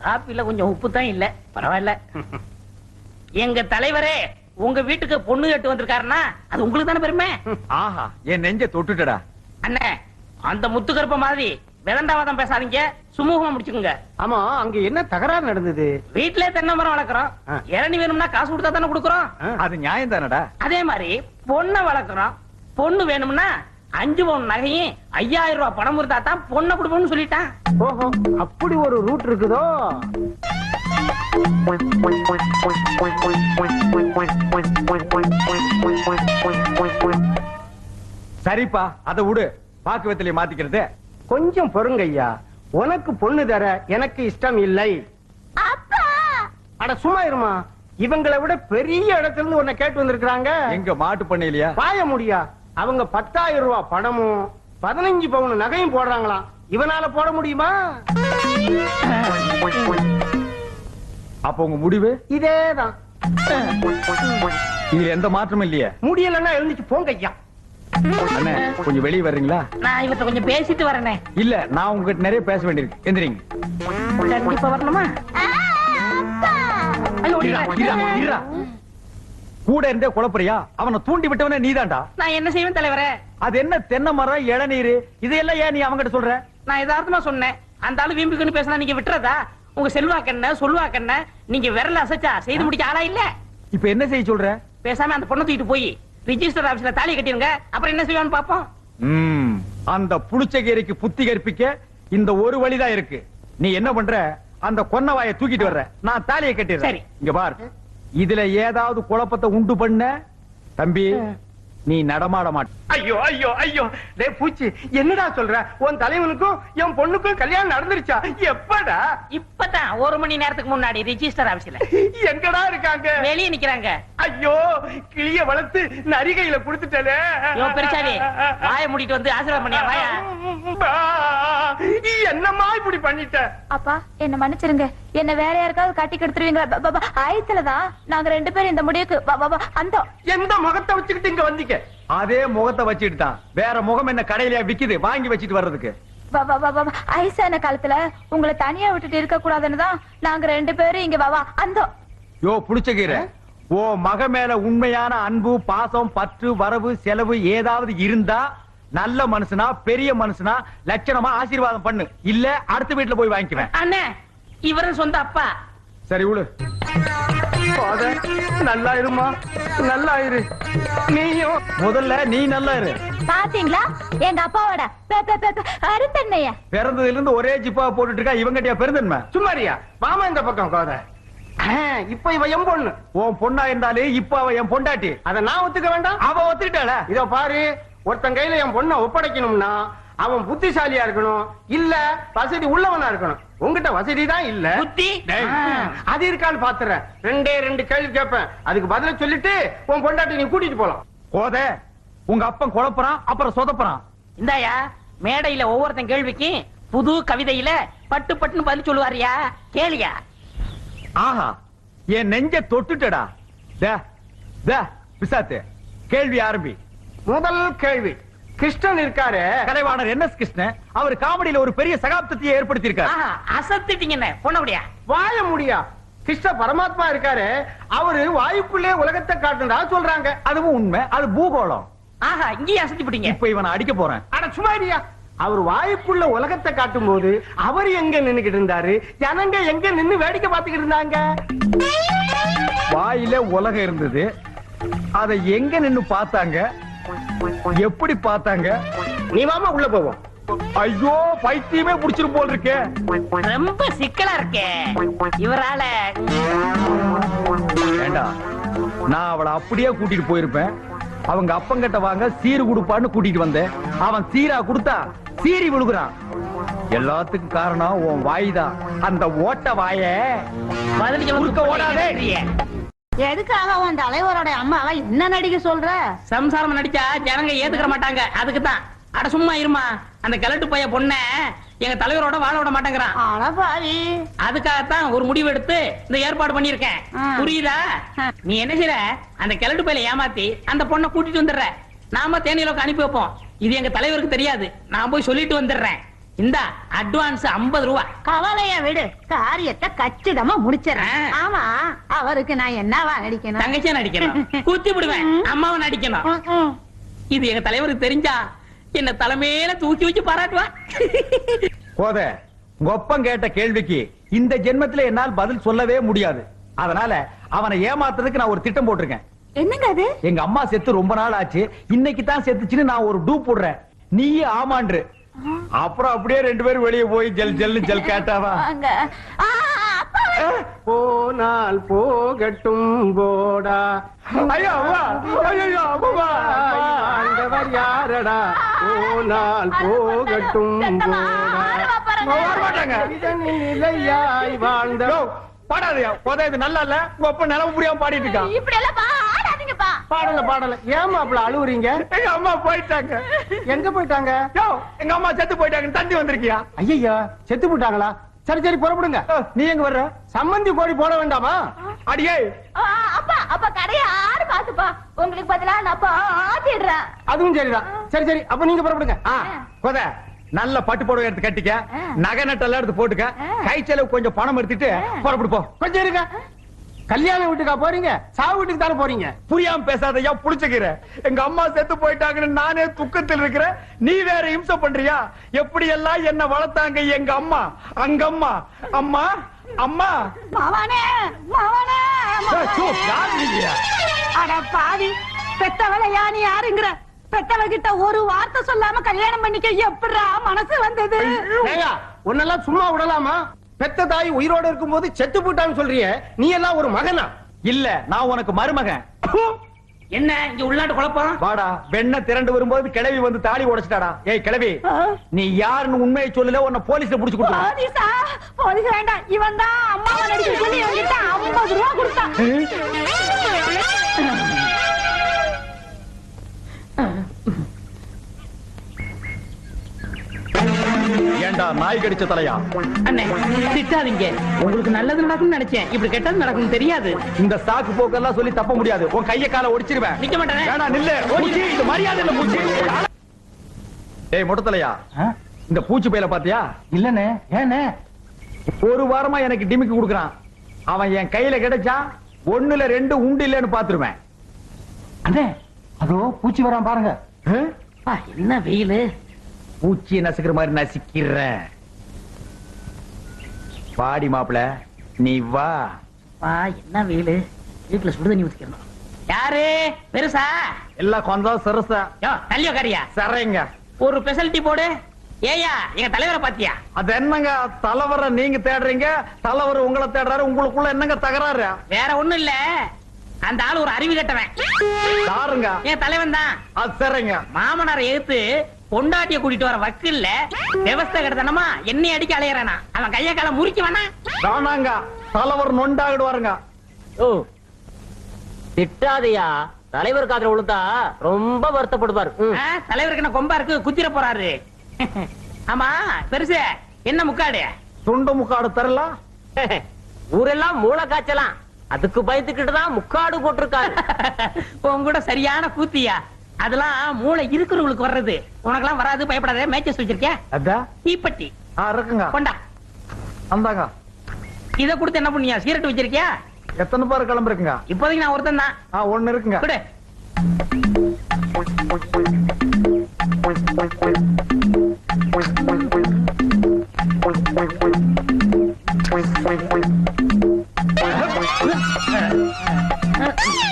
காப்பில கொஞ்சம் உப்பு தான் இல்ல, பரவாயில்ல. எங்க தலைவரே உங்க வீட்டுக்கு பொண்ணு கேட்டு வந்திருக்காருன்னா அது உங்களுக்கு தானே பெருமை. ஆஹா, என் நெஞ்ச தொட்டுட்டடா. அண்ணே, அந்த முத்துக்கருப்ப மாதிரி விதண்டாவாதம் பேசாதீங்க, சுமூகமா முடிச்சுக்குங்க. ஆமா, அங்க என்ன தகராறு நடந்தது? வீட்டுல தென்னை மரம் வளர்க்குறோம், இளநீ வேணும்னா காசு கொடுத்தா தானே கொடுக்குறோம். அது நியாயம் தானடா. அதே மாதிரி பொண்ணை வளர்க்குறோம், பொண்ணு வேணும்னா 5 பவுன் நகையும் 5000 ரூபாய் பணம் இருந்தா தான் பொண்ணை கொடுப்போம்னு சொல்லிட்டான். ஓஹோ, அப்படி ஒரு ரூட் இருக்குதோ? சரிப்பா, அத விடு. பாக்குவத்திலே மாத்திக்கிறது. கொஞ்சம் பொறுங்க ஐயா, உனக்கு பொண்ணு தர எனக்கு இஷ்டம் இல்லை. அட சும்மா இருமா, இவங்களை விட பெரிய இடத்துல இருந்து உன்னை கேட்டு வந்திருக்காங்க. எங்க மாட்டு பண்ணையிலயா? பாய முடியா? அவங்க 10,000 ரூபாய் பணமும் 15 பவுன் நகையும் போடுறாங்களாம். இவனால போட முடியுமா? அப்ப உங்க முடிவு இதேதான். இதுல எந்த மாற்றமும் இல்லையே. முடியலன்னா எழுந்துச்சு போங்க ஐயா. அண்ணே, கொஞ்சம் வெளியே வர்றீங்களா? நான் இவர்கிட்ட கொஞ்சம் பேசிட்டு வரேனே. இல்ல, நான் உங்ககிட்ட நிறைய பேச வேண்டியிருக்கு. எந்திரிங்க. கண்டிப்பா வரணுமா? ஐயோ, கூட இருந்தே குழப்பறியா? அவனை தூண்டி விட்டவனே நீதான்டா. நான் என்ன செய்வேன் தலைவரே? அது என்ன தென்னை மரம், இளநீர், இதெல்லாம் ஏன் நீ அவங்கிட்ட சொல்ற? நான் யதார்த்தமா சொன்னேன். அந்த ஆளு வீம்புக்குன்னு பேசினா நீங்க விட்டுறதா? உங்க செல்வாக்கண்ண சொல்வாக்கண்ண நீங்க விரல அசைச்சா செய்து முடிக்க ஆளா இல்ல. இப்ப என்ன செய்ய சொல்ற? பேசாம அந்த பொண்ணை தூக்கிட்டு போய் ரிஜிஸ்டர் ஆபீஸ்ல தாலி கட்டிருங்க, அப்புறம் என்ன செய்வான்னு பாப்போம். அந்த புளிச்சகேரிக்கு புத்தி கற்பிக்க இந்த ஒரு வழிதான் இருக்கு. நீ என்ன பண்ற? அந்த கொன்னவாயை தூக்கிட்டு வர்ற, நான் தாலியை கட்டிடுறேன். சரி. இங்க பாரு, இதுல ஏதாவது குழப்பத்தை உண்டு பண்ண தம்பி நீ நடமாட மாட்ட. ஐயோ ஐயோ ஐயோ, டேய் பூச்சி, என்னடா சொல்ற? உன் தலைவனுக்கும் என் பொண்ணுக்கும் கல்யாணம் நடந்துருச்சா? எப்படா? இப்பதான் 1 மணி நேரத்துக்கு முன்னாடி ரிஜிஸ்டர் ஆபீஸ்ல. எங்கடா இருக்காங்க? வெளியே நிக்கிறாங்க. ஐயோ, கிளிய வளர்த்து நரிகையில குடுத்துட்டே. யோ பெருசாவி, வாயை மூடிட்டு வந்து ஆசீர்வாதம் பண்ணியா? வாயா. என்னம்மா இப்படி பண்ணிட்ட? அப்பா, என்ன மன்னிச்சிருங்க. என்ன வேற யாருக்காவது கட்டி கெடுத்துருவீங்களா? ஆயத்துலதான் நாங்க 2 பேரும் இந்த முடிவுக்கு அந்த எந்த முகத்தை வச்சுக்கிட்டு இங்க வந்தீங்க? அதே முகத்தை வச்சுட்டு தான். வேற முகம் என்ன கடையில விக்குது வாங்கி வச்சிட்டு வர்றதுக்கு? ஐசான காலத்துல உங்களை தனியா விட்டுட்டு இருக்க கூடாதுன்னு தான் நாங்க 2 பேரும் இங்க அந்த யோ புடிச்சகீர, ஓ மக மேல உண்மையான அன்பு, பாசம், பற்று, வரவு, செலவு ஏதாவது இருந்தா நல்ல மனுஷனா, பெரிய மனுஷனா, லட்சணமா ஆசீர்வாதம் பண்ணு. இல்ல அடுத்த வீட்டுல போய் வாங்கிக்குவேன். அண்ணே, இவரும் சொந்த அப்பா. சரி விடு. நல்லா இருமா, நல்லா இரு. நீயும் முதல்ல நீ நல்லா இரு. பாத்தீங்களா எங்க அப்பாவோட அருத்தன்மைய? பிறந்ததுல இருந்து ஒரே ஜிப்பா போட்டுட்டு இருக்கா. இவங்கிட்டயா பெருந்தன்மை? சும்மாரியா? மாமா இந்த பக்கம் கோத. இப்ப இவ என் பொண்ணு. உன் பொண்ணா இருந்தாலே இப்ப அவ என் பொண்டாட்டி. அத நான் ஒத்துக்க வேண்டாம்? அவ ஒத்துக்கிட்டாள. இதோ பாரு, ஒருத்தன் கையில என் பொண்ணை ஒப்படைக்கணும்னா அவன் புத்திசாலியா இருக்கணும், இல்ல வசதி உள்ளவனா இருக்கணும். உங்ககிட்ட வசதி தான் இல்ல. புத்தி அது இருக்கான்னு பாத்துறேன். 2 கேள்வி கேட்பேன், அதுக்கு பதில சொல்லிட்டு உன் பொண்டாட்டி நீ கூட்டிட்டு போலாம். கோத, உங்க அப்பன் குழப்பறான், அப்புறம் சொதப்பறான். இந்தாயா, மேடையில ஒவ்வொருத்தன் கேள்விக்கு புது கவிதையில பட்டு பட்டுன்னு பதில் சொல்லுவாரியா, கேளியா? ஆஹா, என் நெஞ்ச தொட்டுட்டடா. பிசாத்து, கேள்வி ஆரம்பி. முதல் கேள்வி, கிருஷ்ணன் இருக்காரு, கலைவாணர் என்.எஸ். கிருஷ்ணன். அவர் காமெடியில ஒரு பெரிய சகாப்தத்தையே ஏற்படுத்தி இருக்காரு. அசத்திட்டீங்க பொண்ணபடியா? வாய முடியா? கிருஷ்ண பரமாத்மா இருக்காரு, அவரு வாயுக்குள்ளே உலகத்தை காட்டுறா சொல்றாங்க. அதுவும் உண்மை, அது பூகோளம். ஆஹா, இங்கேயே அசத்தி போட்டீங்க. இப்ப இவனை அடிக்க போறேன். அட சும்மாரியா? அவர் வாயுக்குள்ள உலகத்தை காட்டும் போது அவர் எங்க நின்னுகிட்டு இருந்தாரு, ஜனங்க எங்க நின்னு வேடிக்கை பார்த்துக்கிட்டு இருந்தாங்க? வாயில உலகம் இருந்தது, அதை எங்க நின்னு பார்த்தாங்க, எப்படி பார்த்தாங்க? நீ வாமா உள்ள போவோம். ஐயோ, பைத்தியமே புடிச்சிரும் போல் இருக்கே. ரொம்ப சிக்கலா இருக்கே இவரால. வேண்டாம், நான் அவளை அப்படியே கூட்டிட்டு போயிருப்பேன். அவங்க அப்பங்கிட்ட வாங்க சீரு கொடுப்பான்னு கூட்டிட்டு வந்தேன். அவன் சீரா கொடுத்தா சீரி விழுகுறான். எல்லாத்துக்கும் காரணம் உன் வாய்தான். அந்த ஓட்ட வாய பதிலுக்கு ஓடாதே. எதுக்காக உன் தலைவரோட அம்மாவை என்ன நடிக்க சொல்ற? சம்சாரம் நடிச்சா ஜனங்க ஏத்துக்கிற மாட்டாங்க, அதுக்குதான். அட சும்மா இருமா, அந்த கிழட்டு பைய பொண்ண எங்க தலைவரோட வாழ விட மாட்டேங்கிறான். அதுக்காகத்தான் ஒரு முடிவு எடுத்து இந்த ஏற்பாடு பண்ணிருக்கேன். புரியுதா? நீ என்ன செய்ற, அந்த கிழட்டு பையில ஏமாத்தி அந்த பொண்ணை கூட்டிட்டு வந்துடுற. நாம தேனியிலோக்கு அனுப்பி வைப்போம். இது எங்க தலைவருக்கு தெரியாது, நான் போய் சொல்லிட்டு வந்துடுறேன். இந்த அட்வான்ஸ் 50 ரூபா. கவலைய விடு, காரியத்தை கச்சிதமா முடிச்சிடறேன். ஆ. ஆமா, அவருக்கு நான் என்னவா நடிக்கணும்? தங்கச்சியா நடிக்கணும், குத்தி விடுவேன், அம்மாவை நடிக்கணும். ம். இது எங்க தலைவருக்கு தெரிஞ்சா என்ன தலைமையில தூக்கி வச்சு பாராட்டுவா. போத உங்க ஒப்பம் கேட்ட கேள்விக்கு இந்த ஜென்மத்துல என்னால் பதில் சொல்லவே முடியாது. அதனால அவனை ஏமாத்துறதுக்கு நான் ஒரு திட்டம் போட்டிருக்கேன். என்னங்க அது? எங்க அம்மா செத்து ரொம்ப நாள் ஆச்சு, இன்னைக்கு தான் செத்துச்சுன்னு நான் ஒரு டூப் போடுறேன். நீயே ஆமான்று. அப்புறம் அப்படியே 2 பேரும் வெளியே போய் ஜல் ஜல் ஜல் கேட்டாவா? வாங்க. ஆ, அப்பா. போனால் போகட்டும் போடா. ஐயோ அம்மா, ஐயோ அம்மா, ஆண்டவர் யாரடா? போனால் போகட்டும் சத்தமா, போடா. ஆரவா பாருங்க. வர மாட்டாங்க. இதனில் நிலையாய் வாழ்ந்த யோ, பாடாதயா போதா, இது நல்லா இல்ல. உங்க அப்பா நிலவு புரியாம பாடிட்டு இருக்கான். இப்படி எல்லாம் பாடாதீங்கப்பா. பாடல ஏமா அப்படி அழுவுறீங்க? எங்க அம்மா போயிட்டாங்க. எங்க போயிட்டாங்க? யோ, எங்க அம்மா செத்து போயிட்டாங்க. தந்தி வந்திருக்கியா? ஐயா செத்து போட்டாங்களா? சரி புறப்படுங்க. நீ எங்க வர்ற? சம்மந்தி கோழி போட வேண்டாமா? அடியே, ஆ, அப்பா அப்பா கடையை ஆறு பாத்துப்பா. உங்களுக்கு பதிலா நான் ஆத்திடுறேன். அதுவும் சரிதான். சரி அப்ப நீங்க புறப்படுங்க. போத நல்ல பட்டு புடவை எடுத்து கட்டிக்க, நகை நட்டெல்லாம் எடுத்து போட்டுக்க, கை செலவு கொஞ்சம் பணம் எடுத்துட்டு புறப்படு போ. கொஞ்சம் இருங்க. கல்யாண வீட்டுக்கா போறீங்க? சாவு வீட்டுக்கு தானே போறீங்க? புரியாம பேசாதயா, புடிச்சுக்கிற. எங்க அம்மா செத்து போயிட்டாங்கன்னு நானே துக்கத்தில் இருக்கிறேன், நீ வேற இம்சை பண்றியா? எப்படி எல்லாம் என்ன வளர்த்தாங்க எங்க அம்மா, அங்கம்மா, அம்மா அம்மா. மாவானே, மாவானே, ஏய், சூ, யார் நீங்க? அட பாவி, பெத்தவளை யானி யாருங்கிற? பெத்தவகிட்ட ஒரு வார்த்தை சொல்லாம கல்யாணம் பண்ணிக்க எப்படிடா மனசு வந்தது? ஏய்யா, உன்னெல்லாம் சும்மா விடலாமா? பெத்த தாய் உயிரோட இருக்கும்போது செத்து போட்டான்னு சொல்றியே, நீ எல்லாம் ஒரு மகனா? இல்ல, நான் உனக்கு மருமகன். என்ன இங்க உள்நாட்டு குழப்பம்? வாடா, வெண்ண திரண்டு வரும்போது கிழவி வந்து தாலி உடைச்சிட்டாடா. ஏய் கிழவி, நீ யாருன்னு உண்மையை சொல்லல, உன்னை போலீஸ்ல புடிச்சு கொடுத்து. போலீஸா? போலீஸ் வேண்டாம், இவன் தான் அம்மாவை நடிக்க சொல்லி என்கிட்ட 50 ரூபா கொடுத்தான். ஏண்டா நாய் கடிச்ச தலையா? அண்ணே திட்டாதீங்க, உங்களுக்கு நல்லது நடக்கும்னு நினைச்சேன், இப்படி கெட்டது நடக்கும் தெரியாது. இந்த சாக்கு போக்கெல்லாம் சொல்லி தப்ப முடியாது. உன் கைய கால ஒடிச்சிருவேன். நிக்க மாட்டேனே. வேணா நில்லு. பூச்சி, இது மரியாதை இல்ல பூச்சி. ஏய் முட்டத்தலையா, இந்த பூச்சி பையில பாத்தியா? இல்லனே. ஏனே? ஒரு வாரமா எனக்கு டிமிக்கி குடுக்குறான். அவன் என் கையில கிடைச்சா 1ல 2 உண்டு இல்லன்னு பாத்துருவேன். அண்ணே, அதோ பூச்சி வரான் பாருங்க. அப்பா, என்ன வெயிலு. பூச்சியை நசுக்கிற மாதிரி நசிக்கிறேன். பாடி மாப்பிள, நீ வா. அப்பா, என்ன வெயிலு. வீட்டுல சுடு தண்ணி ஊத்திக்கணும். யாரு பெருசா? எல்லாம் கொஞ்சம் சிறுசா. யோ, தள்ளியோ காரியா. சரிங்க. ஒரு ஸ்பெஷாலிட்டி போடு. ஏயா, எங்க தலைவரை பாத்தியா? அது என்னங்க, தலைவரை நீங்க தேடுறீங்க, தலைவர் உங்களை தேடுறாரு. உங்களுக்குள்ள என்னங்க தகராறு? வேற ஒண்ணும் இல்ல, அந்த ஆளு ஒரு அறிவு கட்டவன். யாருங்க? என் தலைவன் தான். அது சரிங்க. மாமனாரை எதிர்த்து பொண்டாட்டிய கூட்டிட்டு வர வக்கில்ல விவஸ்தை கிடத்தனமா என்னை அடிக்க அலையறானா. அவன் கைய கால முறிக்க வேணா. வேணாங்க, தலைவர் நொண்டாகிடுவாருங்க. ஓ, திட்டாதையா, தலைவர் காதுல விழுந்தா ரொம்ப வருத்தப்படுவார். தலைவருக்கு என்ன கொம்பா இருக்கு, குத்திர போறாரு. ஆமா பெருசு, என்ன முக்காடு? துண்டு முக்காடு தரலாம். ஊரெல்லாம் மூளை காய்ச்சலாம், அதுக்கு பயந்துக்கிட்டு தான் முக்காடு போட்டிருக்காரு. உன் கூட சரியான கூத்தியா. அதெல்லாம் மூளை இருக்கிறவங்களுக்கு வர்றது, உனக்கெல்லாம் வராது, பயப்படாத. மேட்சஸ் வச்சிருக்கியா? அதான் தீப்பெட்டி இருக்குங்க. கொண்டா. அந்தாங்க. இத கொடுத்து என்ன பண்ணியா? சீரட் வச்சிருக்கியா? எத்தனை பேர் கிளம்புறீங்க? இப்போதைக்கு நான் ஒருத்தன் தான். 1 இருக்குங்க. கொடு.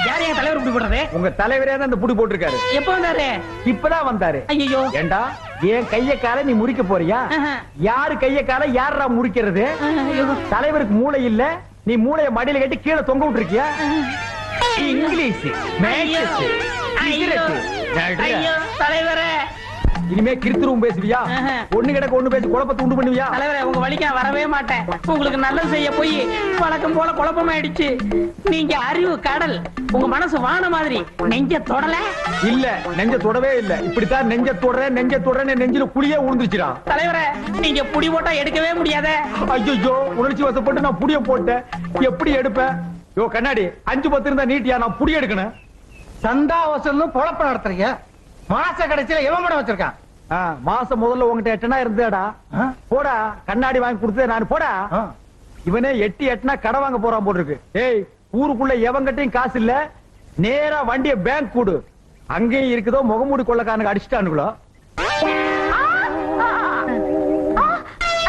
யார் என் தலைவர் இப்படி போடுறது? உங்க தலைவரே தான் இந்த புடி போட்டிருக்காரு. எப்ப வந்தாரு? இப்பதான் வந்தாரு. ஐயோ, ஏண்டா, என் கைய கால நீ முறிக்க போறியா? யாரு கைய கால யாரா முறிக்கிறது? தலைவருக்கு மூளை இல்ல, நீ மூளைய மடியில கட்டி கீழே தொங்க விட்டுருக்கியா? இங்கிலீஷ் மேட்சஸ், சிகரெட், நடுற. தலைவரே, இனிமே கிருத்துருவும் பேசுவியா? ஒண்ணு கிடக்க ஒண்ணு பேசி குழப்பத்தை உண்டு பண்ணுவியா? தலைவரே, உங்க வழிக்கு நான் வரவே மாட்டேன். உங்களுக்கு நல்லது செய்ய போய் வழக்கம் போல குழப்பமாயிடுச்சு. நீங்க அறிவு கடல், உங்க மனசு வான மாதிரி. நெஞ்ச தொடல இல்ல, நெஞ்ச தொடவே இல்ல. இப்படித்தான் நெஞ்ச தொடறேன்னு நெஞ்சில குழியே உழுந்துச்சுடா. தலைவரே, நீங்க புடி போட்டா எடுக்கவே முடியாத. ஐயோ, உணர்ச்சி வசப்பட்டு நான் புடிய போட்டேன். எப்படி எடுப்பேன்? யோ கண்ணாடி, 5-10 இருந்தா நீட்டியா? நான் புடி எடுக்கணும். சந்தாவசம் பொழப்ப நடத்துறீங்க. மாச கடைசியில எவன் படம் வச்சிருக்கான்? மாசம் முதல்ல உங்ககிட்ட எட்டனா இருந்தேடா போடா கண்ணாடி வாங்கி கொடுத்தே நான் போடா இவனே எட்டினா கடை வாங்க போறான் போல இருக்கு. ஏய் ஊருக்குள்ள எவங்கிட்டையும் காசு இல்ல, நேரா வண்டிய பேங்க் கூடு, அங்கேயும் இருக்குதோ முகமூடி கொள்ளக்காரனுக்கு அடிச்சுட்டானுங்களோ.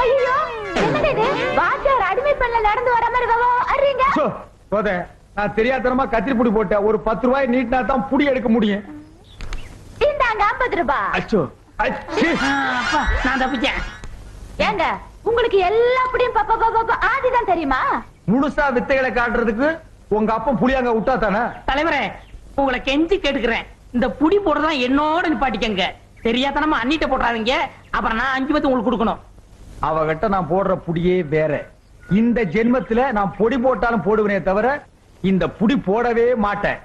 ஐயோ என்னது இது? வாத்தியார் அடிமை பண்ணல நடந்து வர மாதிரி அறிங்க. போதே நான் தெரியாதனமா கத்திரிப்புடி போட்டேன். ஒரு 10 ரூபாய் நீட்டினா தான் புடி எடுக்க முடியும். இந்தாங்க 50 ரூபாய். அச்சோ அப்பா நான் தப்பிச்சேன். ஏங்க உங்களுக்கு எல்லா புடியும் ஆதிதான் தெரியுமா? முழுசா வித்தைகளை காட்டுறதுக்கு உங்க அப்பன் புளியாங்க விட்டா தானே? தலைவரே உங்களை கெஞ்சி கேட்டுக்கிறேன், இந்த புடி போடுறதெல்லாம் என்னோட நிப்பாட்டிக்கங்க. தெரியாதனமா அண்ணிட்ட போடுறாதீங்க, அப்புறம் நான் 5 பத்து உங்களுக்கு கொடுக்கணும். அவகிட்ட நான் போடுற புடியே வேற. இந்த ஜென்மத்துல நான் பொடி போட்டாலும் போடுவேனே தவிர இந்த புடி போடவே மாட்டேன்.